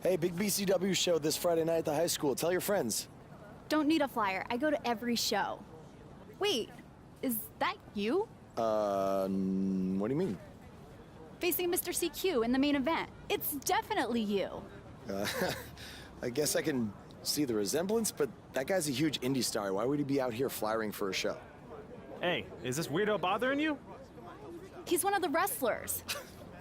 Hey, big BCW show this Friday night at the high school. Tell your friends. Don't need a flyer. I go to every show. Wait, is that you? What do you mean? Facing Mr. CQ in the main event. It's definitely you. I guess I can see the resemblance, but that guy's a huge indie star. Why would he be out here flyering for a show? Hey, is this weirdo bothering you? He's one of the wrestlers.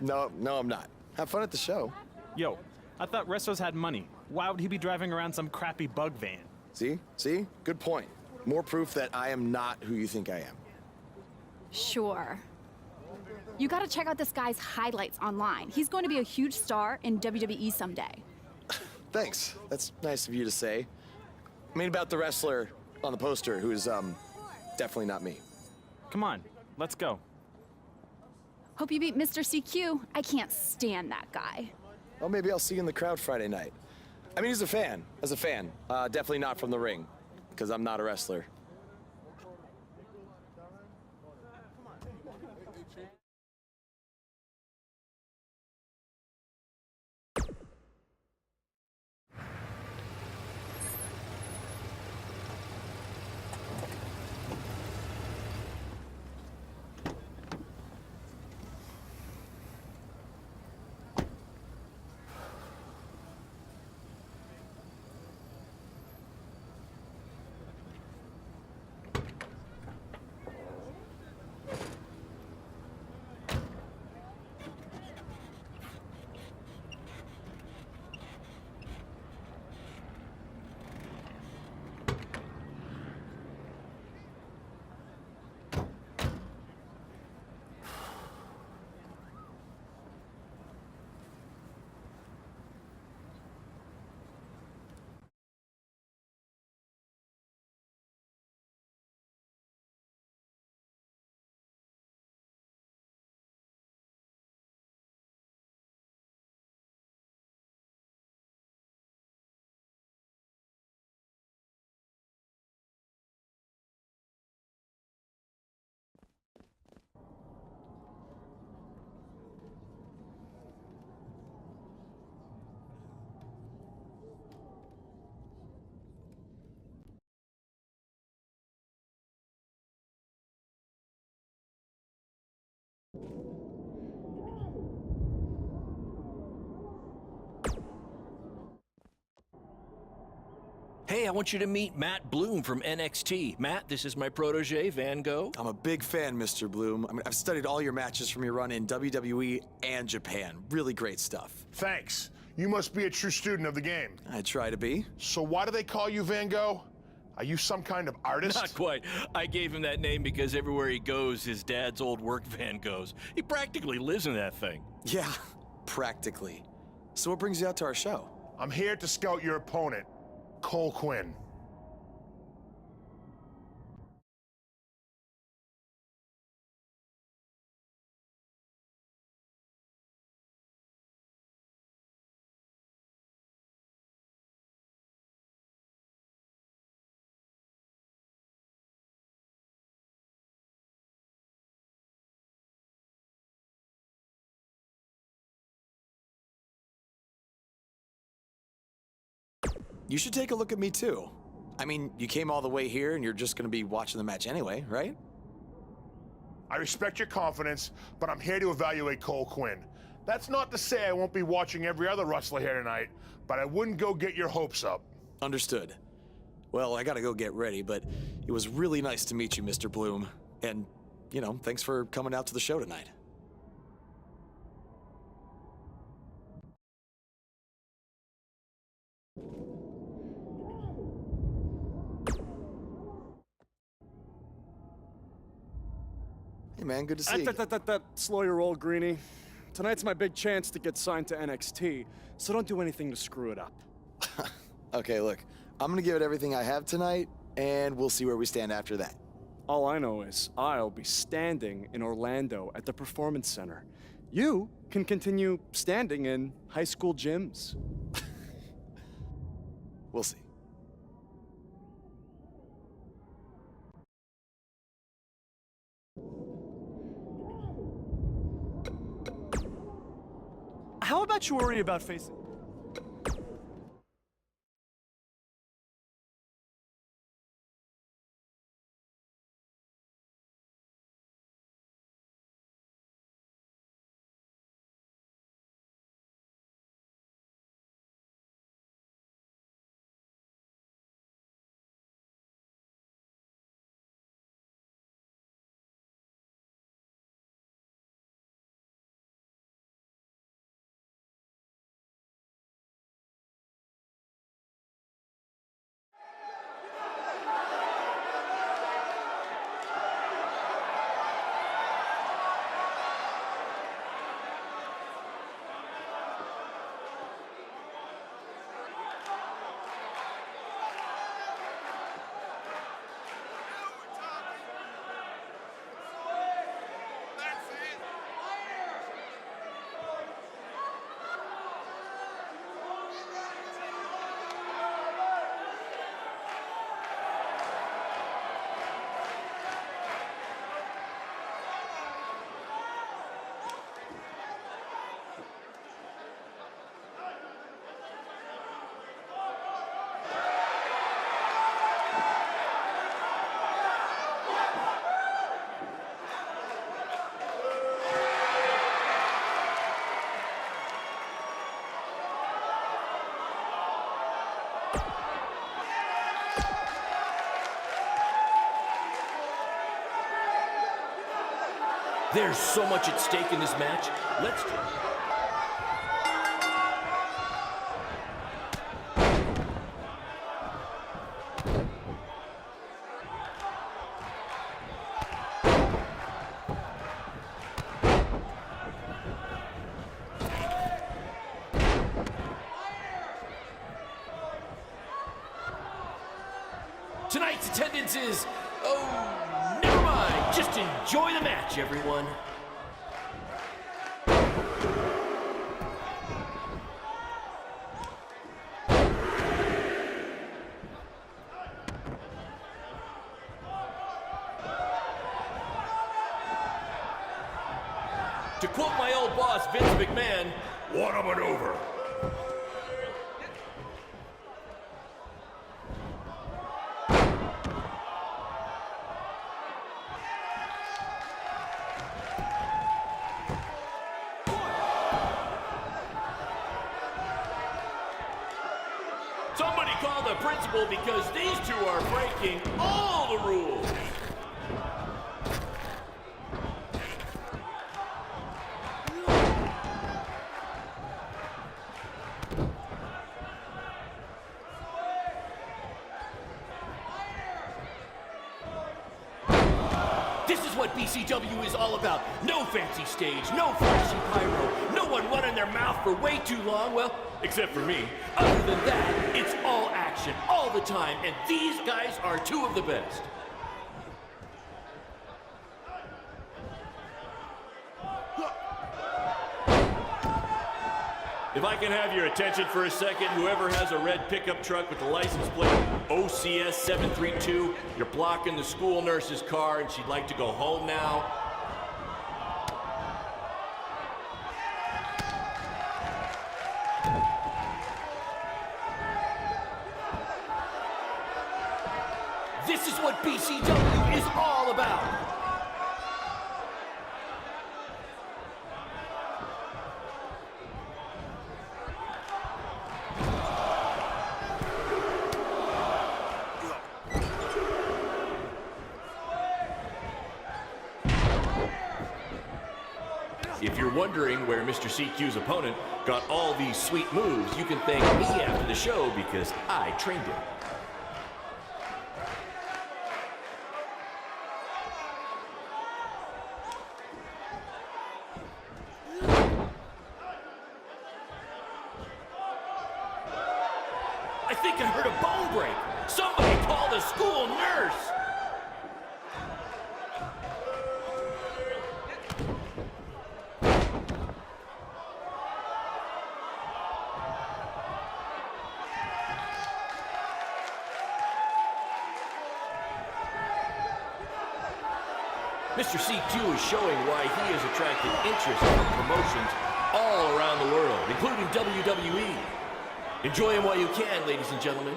No, I'm not. Have fun at the show. Yo, I thought wrestlers had money. Why would he be driving around some crappy bug van? See? Good point. More proof that I am not who you think I am. Sure. You gotta check out this guy's highlights online. He's going to be a huge star in WWE someday. Thanks. That's nice of you to say. I mean about the wrestler on the poster who is, definitely not me. Come on, let's go. Hope you beat Mr. CQ. I can't stand that guy. Well, maybe I'll see you in the crowd Friday night. I mean, as a fan. Definitely not from the ring, because I'm not a wrestler. Hey, I want you to meet Matt Bloom from NXT. Matt, this is my protege, Van Gogh. I'm a big fan, Mr. Bloom. I mean, I've studied all your matches from your run in WWE and Japan. Really great stuff. Thanks. You must be a true student of the game. I try to be. So why do they call you Van Gogh? Are you some kind of artist? Not quite. I gave him that name because everywhere he goes, his dad's old work van goes. He practically lives in that thing. Yeah, practically. So what brings you out to our show? I'm here to scout your opponent, Cole Quinn. You should take a look at me too. I mean, you came all the way here and you're just gonna be watching the match anyway, right? I respect your confidence, but I'm here to evaluate Cole Quinn. That's not to say I won't be watching every other wrestler here tonight, but I wouldn't go get your hopes up. Understood. Well, I gotta go get ready, but it was really nice to meet you, Mr. Bloom. And, you know, thanks for coming out to the show tonight. Hey man, good to see you. Slow your roll, Greenie. Tonight's my big chance to get signed to NXT, so don't do anything to screw it up. Okay, look, I'm gonna give it everything I have tonight, and we'll see where we stand after that. All I know is I'll be standing in Orlando at the Performance Center. You can continue standing in high school gyms. We'll see. How about you worry about facing... There's so much at stake in this match. Let's... Tonight's attendance is... oh, never mind. Just enjoy the match, everyone. To quote my old boss, Vince McMahon, what a maneuver. Somebody call the principal because these two are breaking all the rules. This is what BCW is all about. No fancy stage, no flashy pyro, no one running their mouth for way too long, well, except for me. Other than that, it's all action, all the time, and these guys are two of the best. If I can have your attention for a second, whoever has a red pickup truck with the license plate OCS 732, you're blocking the school nurse's car and she'd like to go home now. This is what BCW is all about. If you're wondering where Mr. CQ's opponent got all these sweet moves, you can thank me after the show because I trained him. I think I heard a bone break. Somebody call the school nurse. Mr. CQ is showing why he has attracted interest from promotions all around the world, including WWE. Enjoy him while you can, ladies and gentlemen.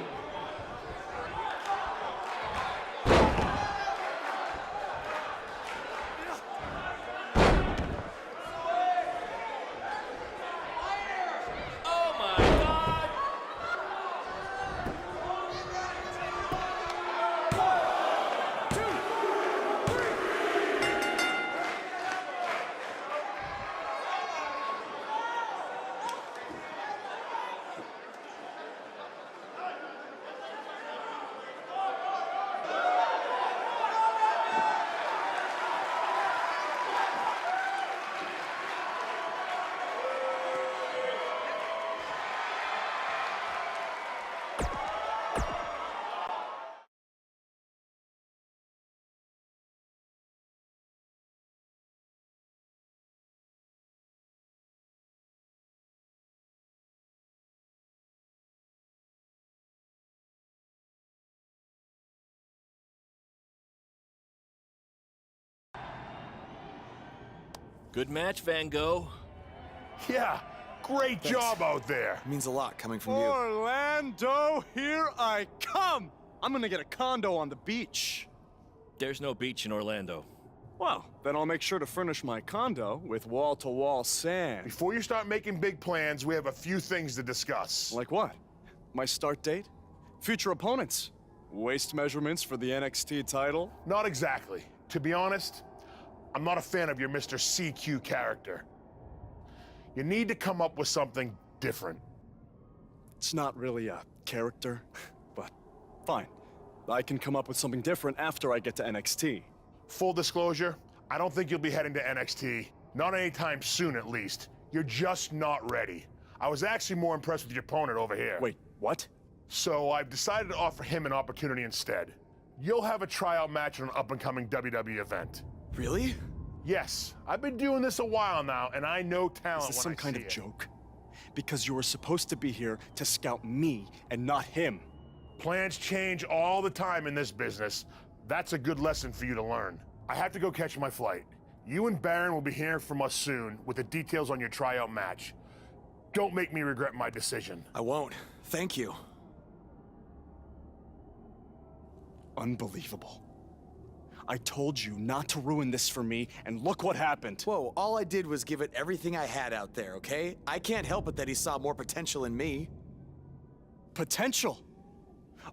Oh my God! Good match, Van Gogh. Yeah, great job out there. It means a lot coming from you. Orlando, here I come! I'm gonna get a condo on the beach. There's no beach in Orlando. Well, then I'll make sure to furnish my condo with wall-to-wall sand. Before you start making big plans, we have a few things to discuss. Like what? My start date? Future opponents? Waist measurements for the NXT title? Not exactly. To be honest, I'm not a fan of your Mr. CQ character. You need to come up with something different. It's not really a character, but fine. I can come up with something different after I get to NXT. Full disclosure, I don't think you'll be heading to NXT. Not anytime soon, at least. You're just not ready. I was actually more impressed with your opponent over here. Wait, what? So I've decided to offer him an opportunity instead. You'll have a tryout match at an up-and-coming WWE event. Really? Yes, I've been doing this a while now, and I know talent Is this when some I kind see of it. joke? Because you were supposed to be here to scout me and not him. Plans change all the time in this business. That's a good lesson for you to learn. I have to go catch my flight. You and Baron will be hearing from us soon with the details on your tryout match. Don't make me regret my decision. I won't. Thank you. Unbelievable. I told you not to ruin this for me, and look what happened. Whoa, all I did was give it everything I had out there, okay? I can't help it that he saw more potential in me. Potential?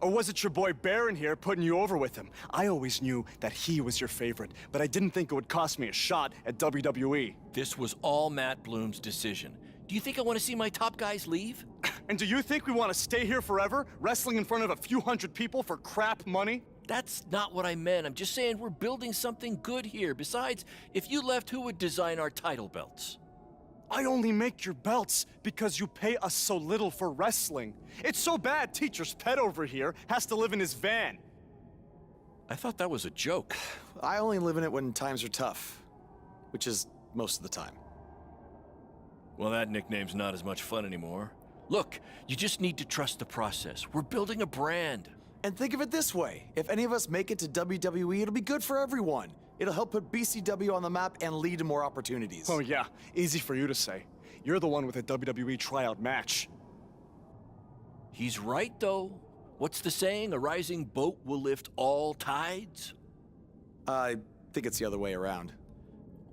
Or was it your boy Baron here putting you over with him? I always knew that he was your favorite, but I didn't think it would cost me a shot at WWE. This was all Matt Bloom's decision. Do you think I want to see my top guys leave? And do you think we want to stay here forever, wrestling in front of a few hundred people for crap money? That's not what I meant. I'm just saying we're building something good here. Besides, if you left, who would design our title belts? I only make your belts because you pay us so little for wrestling. It's so bad teacher's pet over here has to live in his van. I thought that was a joke. I only live in it when times are tough, which is most of the time. Well, that nickname's not as much fun anymore. Look, you just need to trust the process. We're building a brand. And think of it this way. If any of us make it to WWE, it'll be good for everyone. It'll help put BCW on the map and lead to more opportunities. Oh yeah, easy for you to say. You're the one with a WWE tryout match. He's right, though. What's the saying? A rising boat will lift all tides? I think it's the other way around.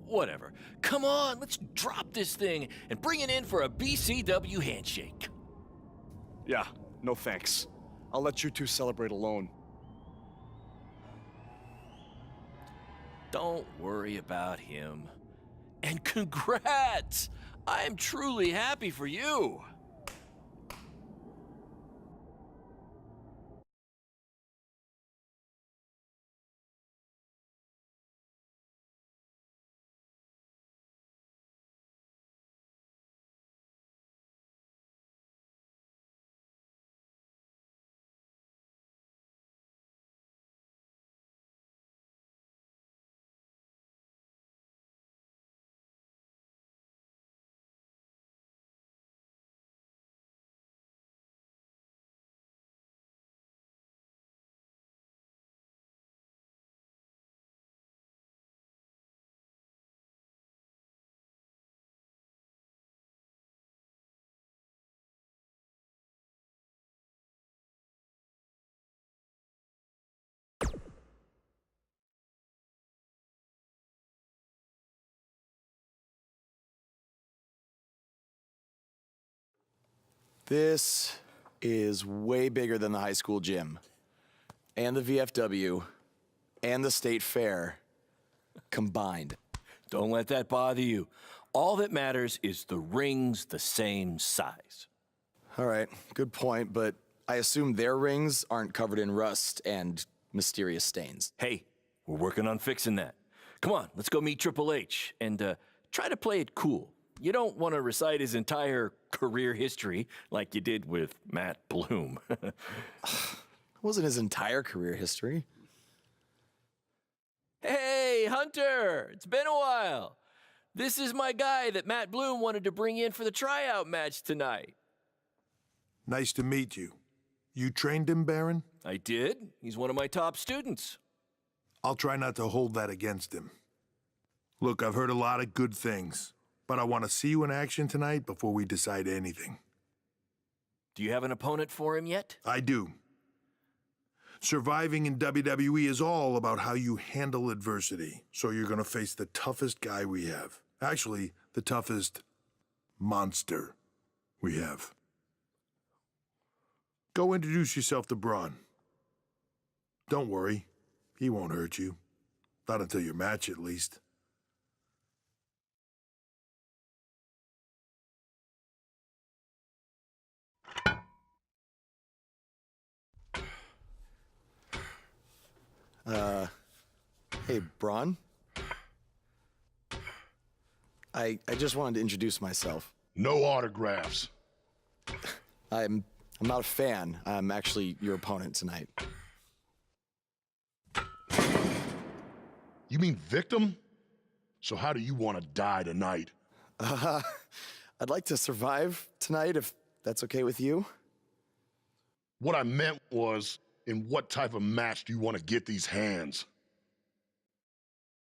Whatever. Come on, let's drop this thing and bring it in for a BCW handshake. Yeah, no thanks. I'll let you two celebrate alone. Don't worry about him. And congrats! I'm truly happy for you. This is way bigger than the high school gym, and the VFW, and the state fair combined. Don't let that bother you. All that matters is the ring's the same size. All right, good point, but I assume their rings aren't covered in rust and mysterious stains. Hey, we're working on fixing that. Come on, let's go meet Triple H and try to play it cool. You don't want to recite his entire career history like you did with Matt Bloom. It wasn't his entire career history. Hey, Hunter! It's been a while. This is my guy that Matt Bloom wanted to bring in for the tryout match tonight. Nice to meet you. You trained him, Baron? I did. He's one of my top students. I'll try not to hold that against him. Look, I've heard a lot of good things, but I want to see you in action tonight before we decide anything. Do you have an opponent for him yet? I do. Surviving in WWE is all about how you handle adversity, so you're going to face the toughest guy we have. Actually, the toughest monster we have. Go introduce yourself to Braun. Don't worry, he won't hurt you. Not until your match, at least. Hey, Braun? I just wanted to introduce myself. No autographs. I'm not a fan. I'm actually your opponent tonight. You mean victim? So how do you want to die tonight? I'd like to survive tonight if that's okay with you. What I meant was, in what type of match do you want to get these hands?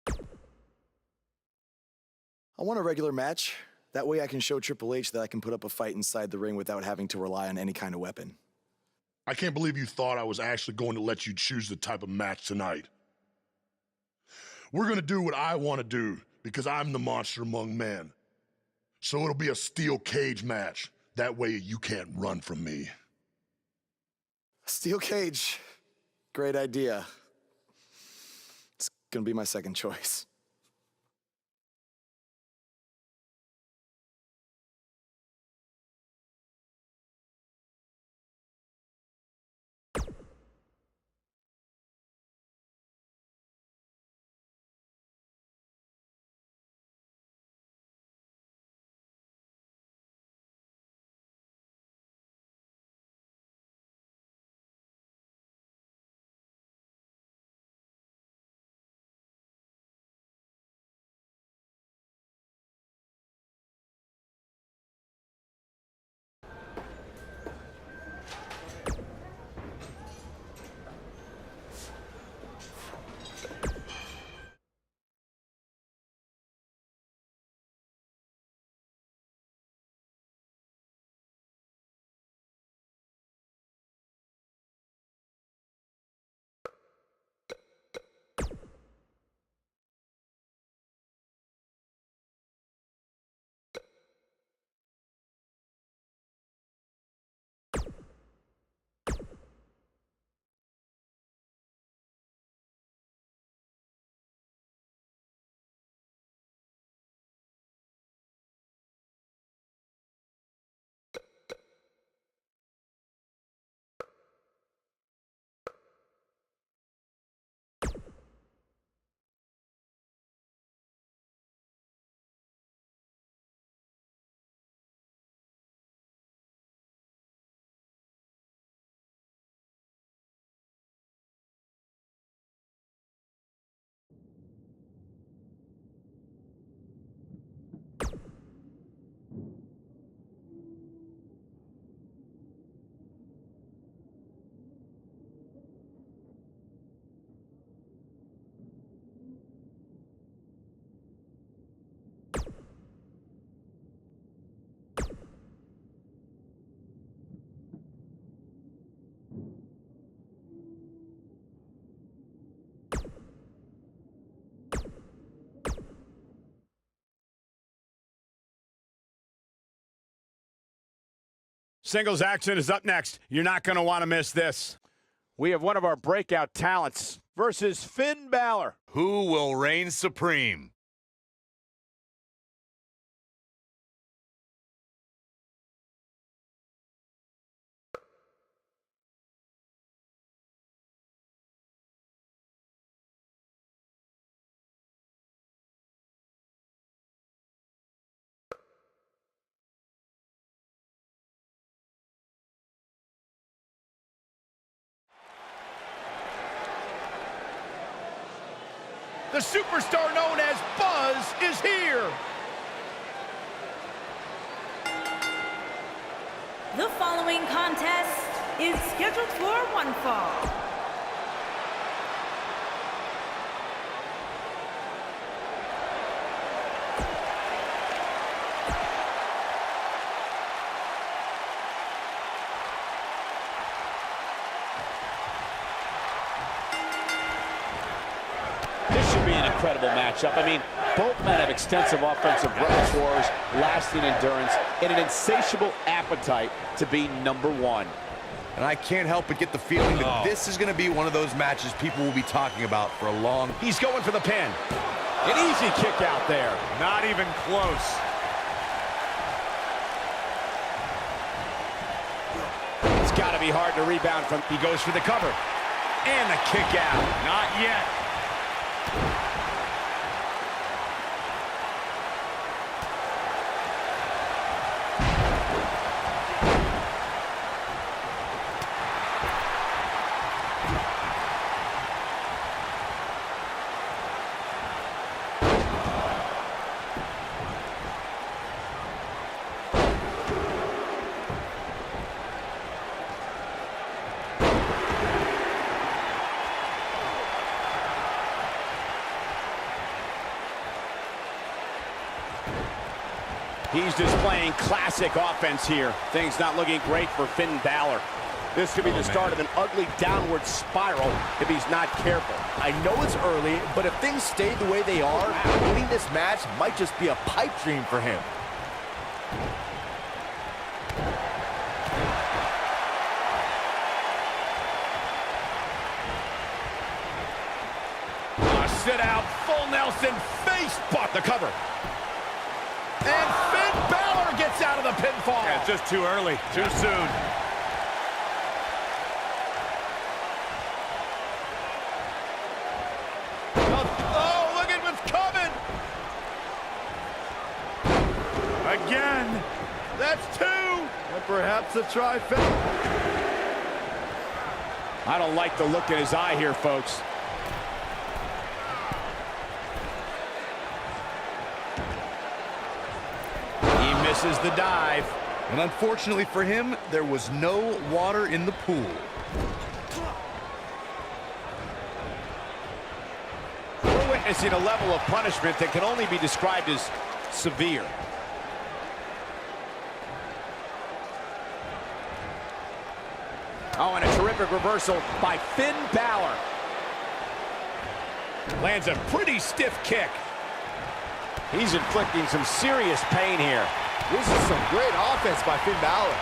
I want a regular match. That way I can show Triple H that I can put up a fight inside the ring without having to rely on any kind of weapon. I can't believe you thought I was actually going to let you choose the type of match tonight. We're going to do what I want to do because I'm the monster among men. So it'll be a steel cage match. That way you can't run from me. Steel cage. Great idea. It's gonna be my second choice. Singles action is up next. You're not going to want to miss this. We have one of our breakout talents versus Finn Balor. Who will reign supreme? The superstar known as Buzz is here. The following contest is scheduled for one fall. This should be an incredible matchup. I mean, both men have extensive offensive repertoires, lasting endurance, and an insatiable appetite to be #1. And I can't help but get the feeling that this is going to be one of those matches people will be talking about for a long... He's going for the pin. An easy kick out there. Not even close. It's got to be hard to rebound from. He goes for the cover. And the kick out. Not yet. He's displaying classic offense here. Things not looking great for Finn Balor. This could be the start of an ugly downward spiral if he's not careful. I know it's early, but if things stay the way they are, winning this match might just be a pipe dream for him. Sit out, full Nelson, face butt, the cover. And Finn Balor gets out of the pinfall. Yeah, it's just too early, too soon. Oh, look at what's coming. Again. That's two. And perhaps a trifecta. I don't like the look in his eye here, folks. He misses the dive. And unfortunately for him, there was no water in the pool. We're witnessing a level of punishment that can only be described as severe. Oh, and a terrific reversal by Finn Balor. Lands a pretty stiff kick. He's inflicting some serious pain here. This is some great offense by Finn Balor.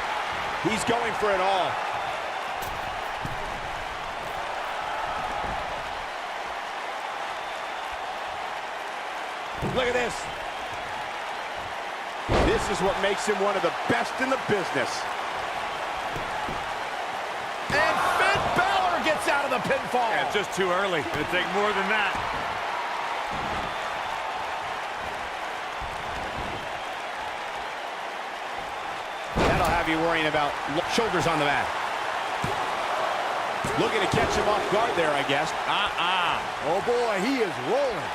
He's going for it all. Look at this. This is what makes him one of the best in the business. And Finn Balor gets out of the pinfall. Yeah, it's just too early. It'll take more than that. That'll have you worrying about shoulders on the mat. Looking to catch him off guard there, I guess. Oh boy, he is rolling.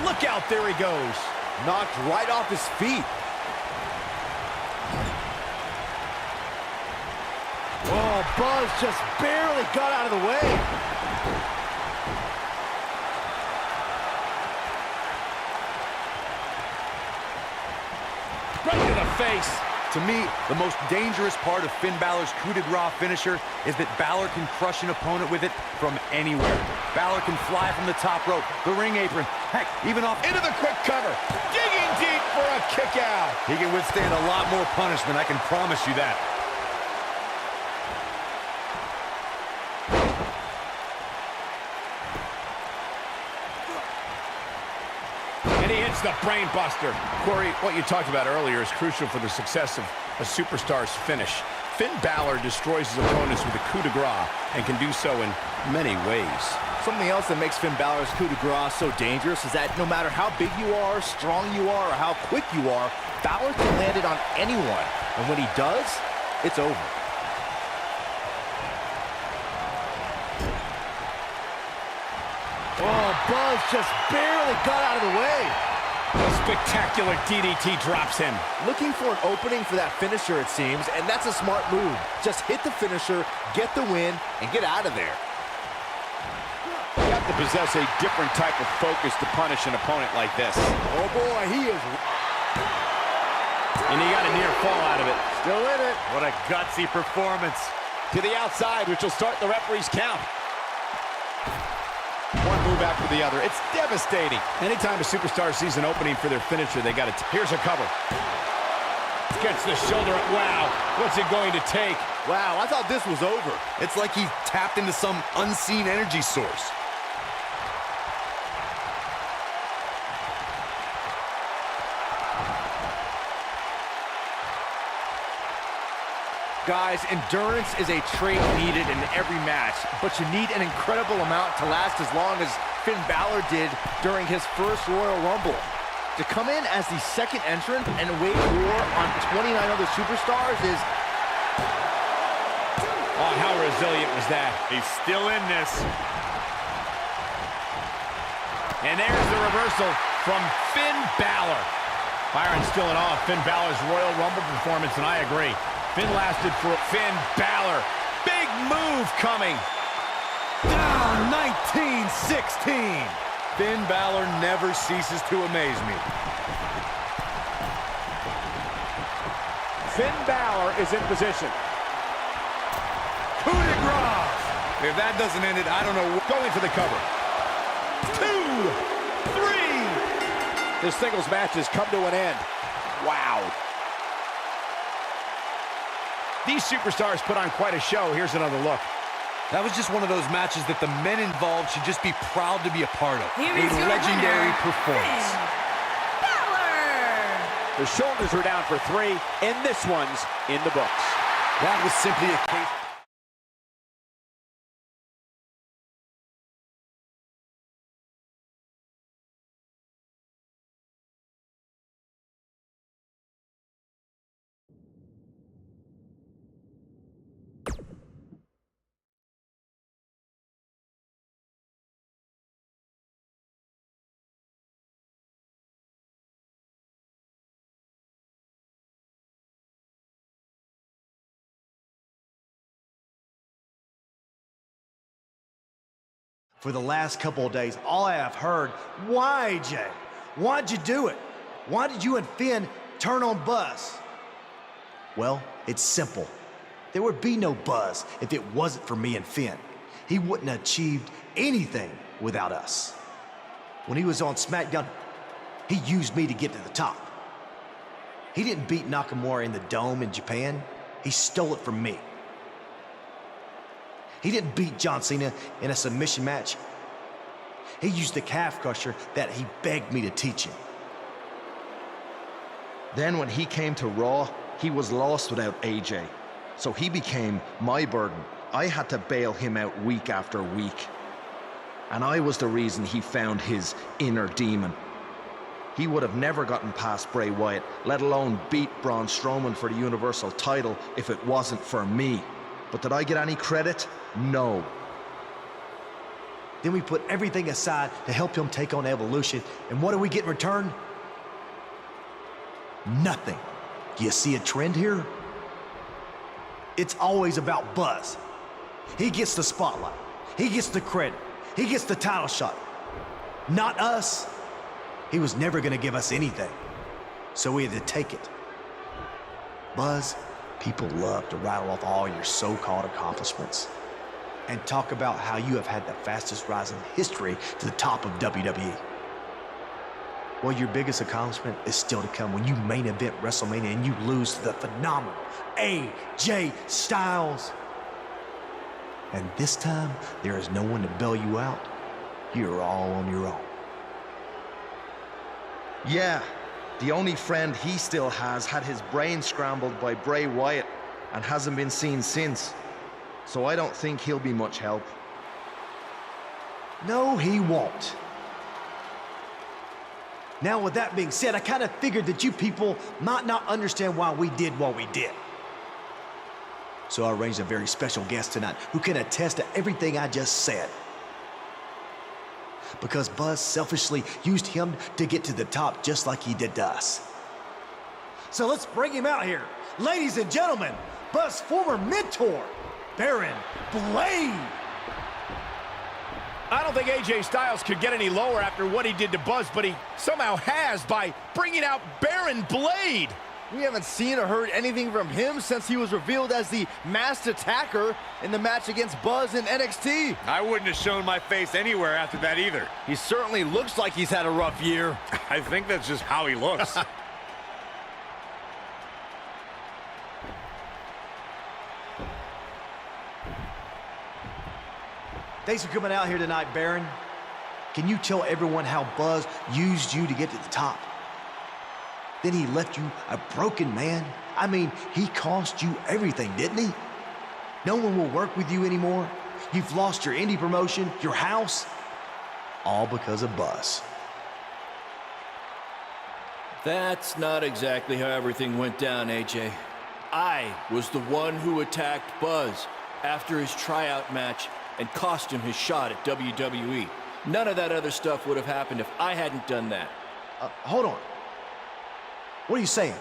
Look out, there he goes. Knocked right off his feet. Oh, Buzz just barely got out of the way. Right to the face. To me, the most dangerous part of Finn Balor's coup de grace finisher is that Balor can crush an opponent with it from anywhere. Balor can fly from the top rope, the ring apron, heck, even off into the quick cover. Digging deep for a kick out. He can withstand a lot more punishment, I can promise you that. And he hits the brain buster. Corey, what you talked about earlier is crucial for the success of a superstar's finish. Finn Balor destroys his opponents with a coup de grace and can do so in many ways. Something else that makes Finn Balor's coup de grace so dangerous is that no matter how big you are, strong you are, or how quick you are, Balor can land it on anyone. And when he does, it's over. Oh, Buzz just barely got out of the way. A spectacular DDT drops him. Looking for an opening for that finisher, it seems, and that's a smart move. Just hit the finisher, get the win, and get out of there. You have to possess a different type of focus to punish an opponent like this. Oh boy, he is. And he got a near fall out of it. Still in it. What a gutsy performance. To the outside, which will start the referee's count. One move after the other. It's devastating. Anytime a superstar sees an opening for their finisher, they got to. Here's a cover. Gets the shoulder up. Wow. What's it going to take? Wow, I thought this was over. It's like he tapped into some unseen energy source. Guys, endurance is a trait needed in every match, but you need an incredible amount to last as long as Finn Balor did during his first Royal Rumble. To come in as the second entrant and wage war on 29 other superstars is... Oh, how resilient was that? He's still in this. And there's the reversal from Finn Balor. Byron's still in awe of Finn Balor's Royal Rumble performance, and I agree. Finn lasted for Finn Balor. Big move coming. Down 19-16. Finn Balor never ceases to amaze me. Finn Balor is in position. Coup de grace. If that doesn't end it, I don't know. Going for the cover. 2, 3. This singles match has come to an end. Wow. These superstars put on quite a show. Here's another look. That was just one of those matches that the men involved should just be proud to be a part of. Here a is your legendary winner, performance. Finn Balor. The shoulders are down for 3, and this one's in the books. That was simply a case. For the last couple of days, all I have heard, why, Jay? Why'd you do it? Why did you and Finn turn on Buzz? Well, it's simple. There would be no Buzz if it wasn't for me and Finn. He wouldn't have achieved anything without us. When he was on SmackDown, he used me to get to the top. He didn't beat Nakamura in the Dome in Japan. He stole it from me. He didn't beat John Cena in a submission match. He used the calf crusher that he begged me to teach him. Then when he came to Raw, he was lost without AJ. So he became my burden. I had to bail him out week after week. And I was the reason he found his inner demon. He would have never gotten past Bray Wyatt, let alone beat Braun Strowman for the Universal title if it wasn't for me. But did I get any credit? No. Then we put everything aside to help him take on Evolution, and what do we get in return? Nothing. Do you see a trend here? It's always about Buzz. He gets the spotlight. He gets the credit. He gets the title shot. Not us. He was never going to give us anything. So we had to take it. Buzz, people love to rattle off all your so-called accomplishments and talk about how you have had the fastest rise in history to the top of WWE. Well, your biggest accomplishment is still to come when you main event WrestleMania and you lose to the phenomenal AJ Styles. And this time, there is no one to bail you out. You're all on your own. Yeah, the only friend he still has had his brain scrambled by Bray Wyatt and hasn't been seen since. So I don't think he'll be much help. No, he won't. Now, with that being said, I kind of figured that you people might not understand why we did what we did. So I arranged a very special guest tonight who can attest to everything I just said. Because Buzz selfishly used him to get to the top just like he did to us. So let's bring him out here. Ladies and gentlemen, Buzz's former mentor, Baron Blade. I don't think AJ Styles could get any lower after what he did to Buzz, but he somehow has by bringing out Baron Blade. We haven't seen or heard anything from him since he was revealed as the masked attacker in the match against Buzz in NXT. I wouldn't have shown my face anywhere after that either. He certainly looks like he's had a rough year. I think that's just how he looks. Thanks for coming out here tonight, Baron. Can you tell everyone how Buzz used you to get to the top? Then he left you a broken man I mean, he cost you everything, didn't he? No one will work with you anymore. You've lost your indie promotion, your house, all because of Buzz. That's not exactly how everything went down, AJ. I was the one who attacked Buzz after his tryout match and cost him his shot at WWE. None of that other stuff would have happened if I hadn't done that. Hold on. What are you saying?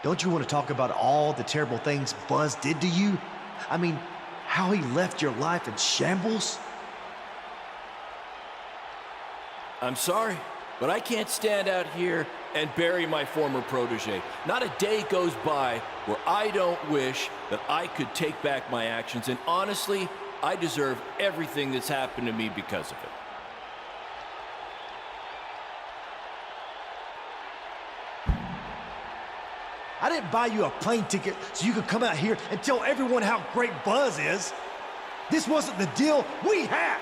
Don't you want to talk about all the terrible things Buzz did to you? I mean, how he left your life in shambles? I'm sorry, but I can't stand out here and bury my former protege. Not a day goes by where I don't wish that I could take back my actions, and honestly, I deserve everything that's happened to me because of it. I didn't buy you a plane ticket so you could come out here and tell everyone how great Buzz is. This wasn't the deal we had.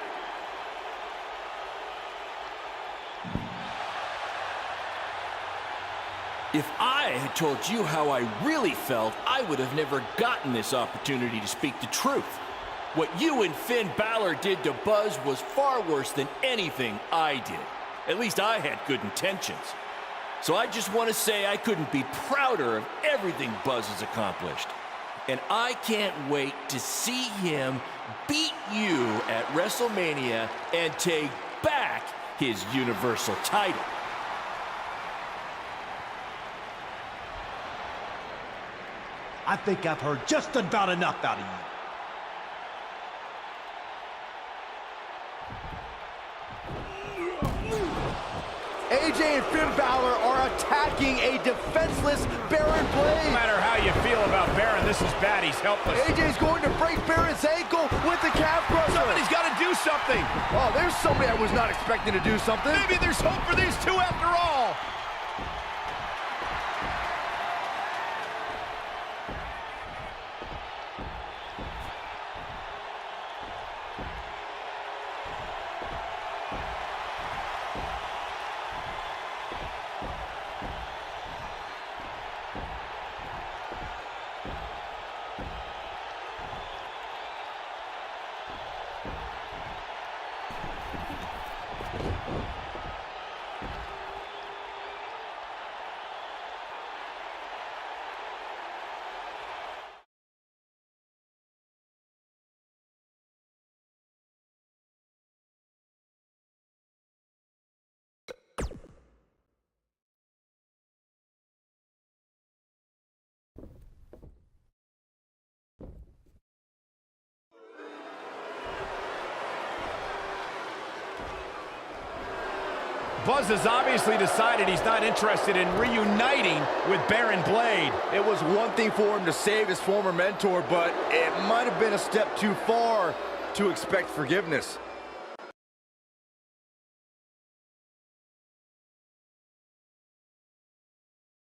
If I had told you how I really felt, I would have never gotten this opportunity to speak the truth. What you and Finn Balor did to Buzz was far worse than anything I did. At least I had good intentions. So I just want to say I couldn't be prouder of everything Buzz has accomplished. And I can't wait to see him beat you at WrestleMania and take back his Universal title. I think I've heard just about enough out of you. AJ and Finn Balor are attacking a defenseless Baron Blade. No matter how you feel about Baron, this is bad. He's helpless. AJ's going to break Baron's ankle with the calf crusher. Somebody's got to do something. Oh, there's somebody I was not expecting to do something. Maybe there's hope for these two after all. Buzz has obviously decided he's not interested in reuniting with Baron Blade. It was one thing for him to save his former mentor, but it might have been a step too far to expect forgiveness.